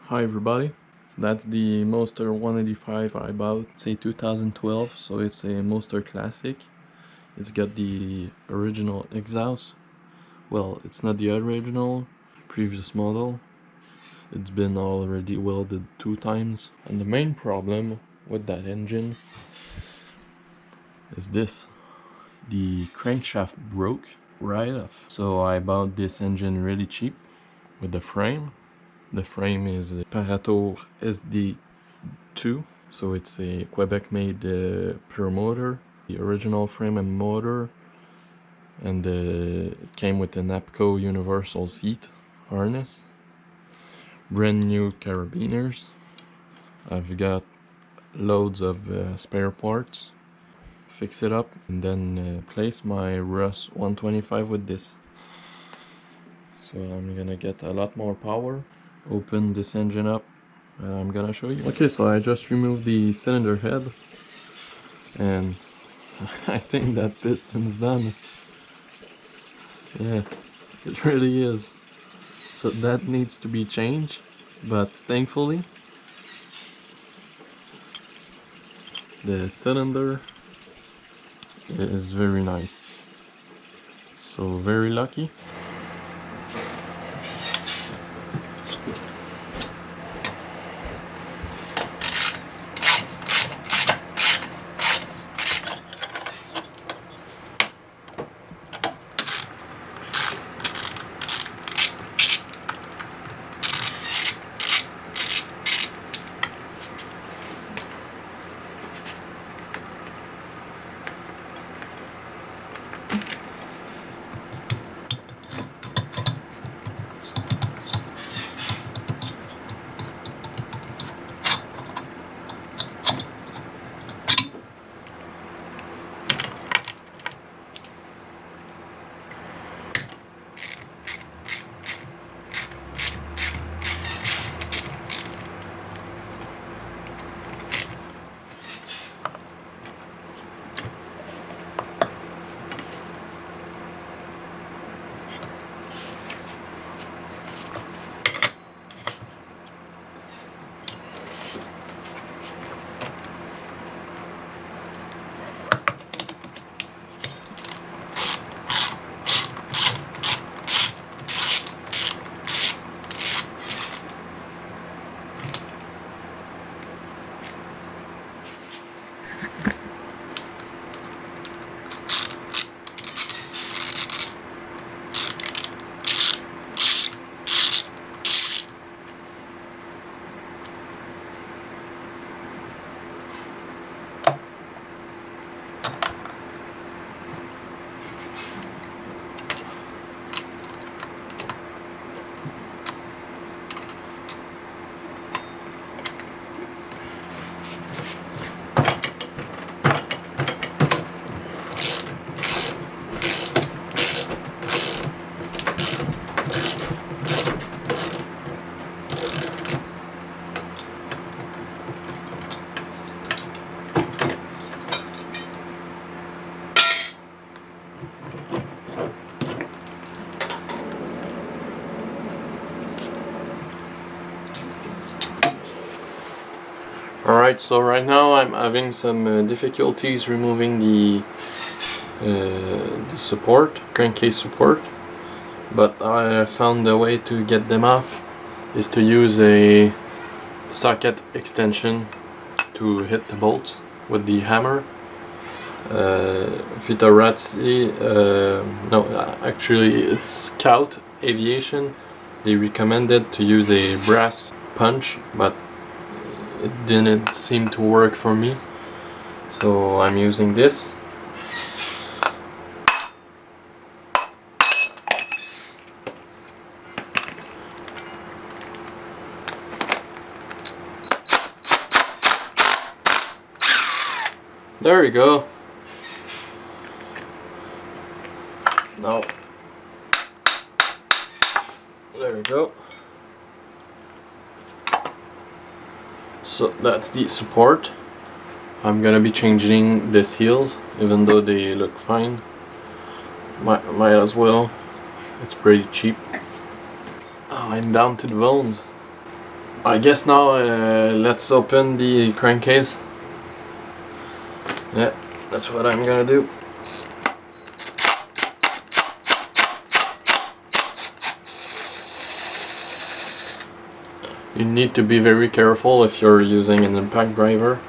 Hi everybody, so that's the Moster 185 I bought, say 2012, so it's a Moster Classic. It's got the original exhaust. Well, it's not the original, previous model. It's been already welded 2 times. And the main problem with that engine is this. The crankshaft broke right off. So I bought this engine really cheap with the frame. The frame is a Parator SD2, so it's a Quebec-made pure motor. The original frame and motor, and it came with an APCO universal seat harness. Brand new carabiners. I've got loads of spare parts. Fix it up and then place my Russ 125 with this. So I'm gonna get a lot more power. Open this engine up and I'm gonna show you. Okay, so I just removed the cylinder head and I think that piston's done. Yeah, it really is. So that needs to be changed, but thankfully the cylinder is very nice. So very lucky. Alright, so right now I'm having some difficulties removing the support, crankcase support, but I found a way to get them off is to use a socket extension to hit the bolts with the hammer. Vittorazi, no, actually it's Scout Aviation. They recommended to use a brass punch, but it didn't seem to work for me, so I'm using this. There we go. Now, there we go. So that's the support. I'm gonna be changing the seals, even though they look fine. Might as well. It's pretty cheap. Oh, I'm down to the bones. I guess now let's open the crankcase. Yeah, that's what I'm gonna do. You need to be very careful if you're using an impact driver.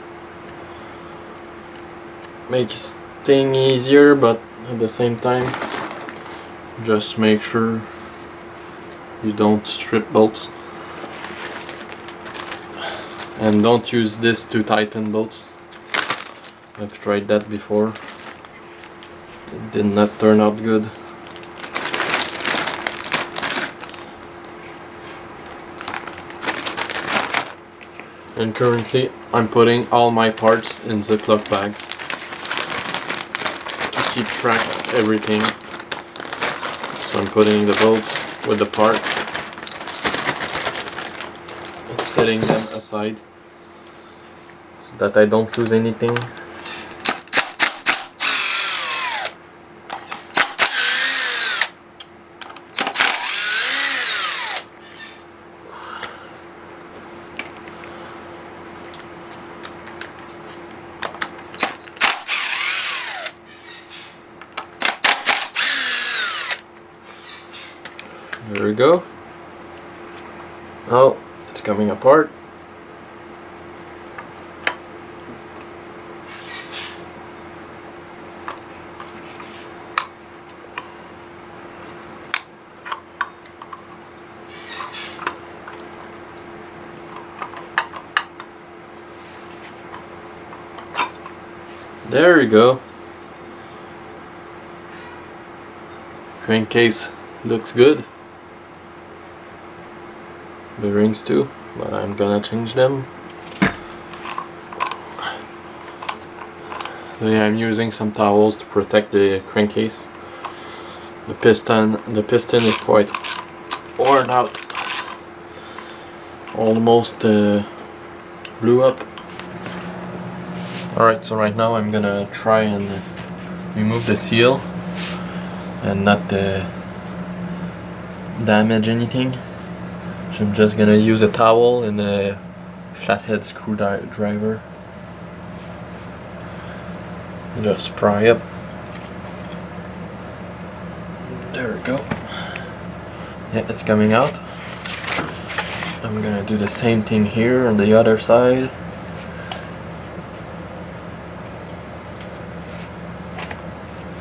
Makes things easier, but at the same time, just make sure you don't strip bolts. And don't use this to tighten bolts. I've tried that before. It did not turn out good. And currently I'm putting all my parts in Ziploc bags to keep track of everything. So I'm putting the bolts with the part and setting them aside so that I don't lose anything. There we go. Now it's coming apart. There we go. Crankcase looks good. The rings too, but I'm gonna change them. So yeah, I'm using some towels to protect the crankcase. The piston is quite worn out. Almost blew up. Alright, so right now I'm gonna try and remove the seal and not damage anything. So I'm just gonna use a towel and a flathead screwdriver. Just pry up. There we go. Yeah, it's coming out. I'm gonna do the same thing here on the other side.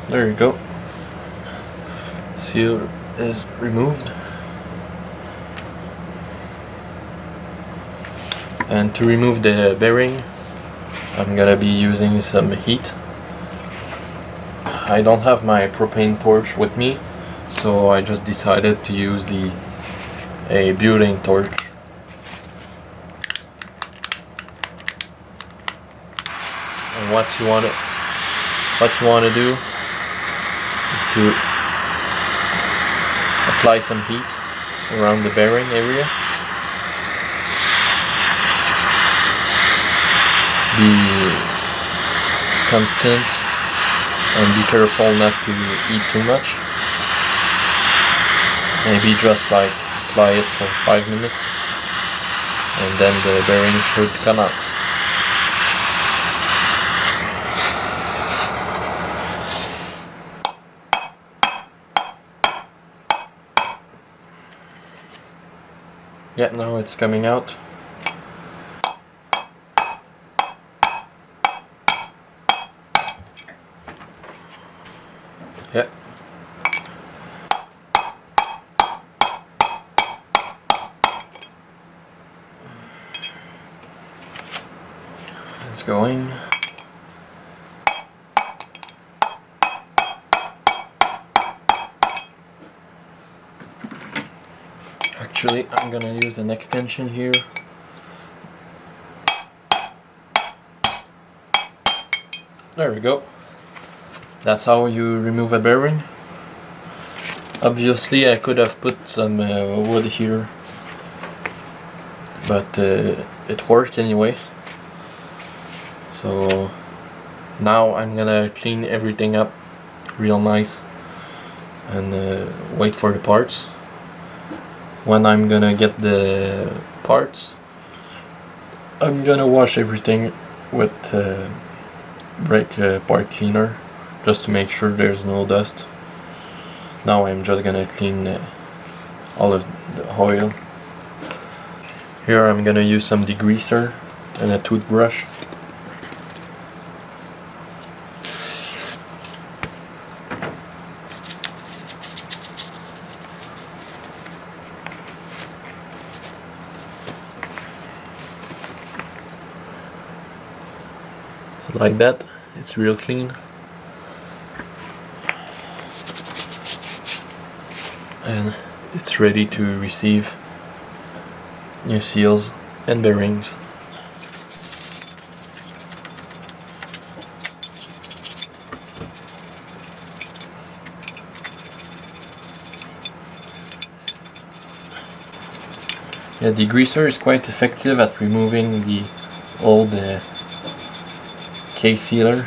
There you go. Seal is removed. And to remove the bearing, I'm gonna be using some heat. I don't have my propane torch with me, so I just decided to use a butane torch. And what you want to do is to apply some heat around the bearing area. Be constant and be careful not to eat too much. Maybe just like apply it for 5 minutes and then the bearing should come out. Yeah, now it's coming out. Yeah. It's going. Actually, I'm gonna use an extension here. There we go. That's how you remove a bearing. Obviously I could have put some wood here, but it worked anyway. So now I'm gonna clean everything up real nice and wait for the parts. When I'm gonna get the parts, I'm gonna wash everything with brake part cleaner just to make sure there's no dust. Now I'm just gonna clean all of the oil. Here I'm gonna use some degreaser and a toothbrush. So like that, it's real clean. And it's ready to receive new seals and bearings. Yeah, the degreaser is quite effective at removing the old case sealer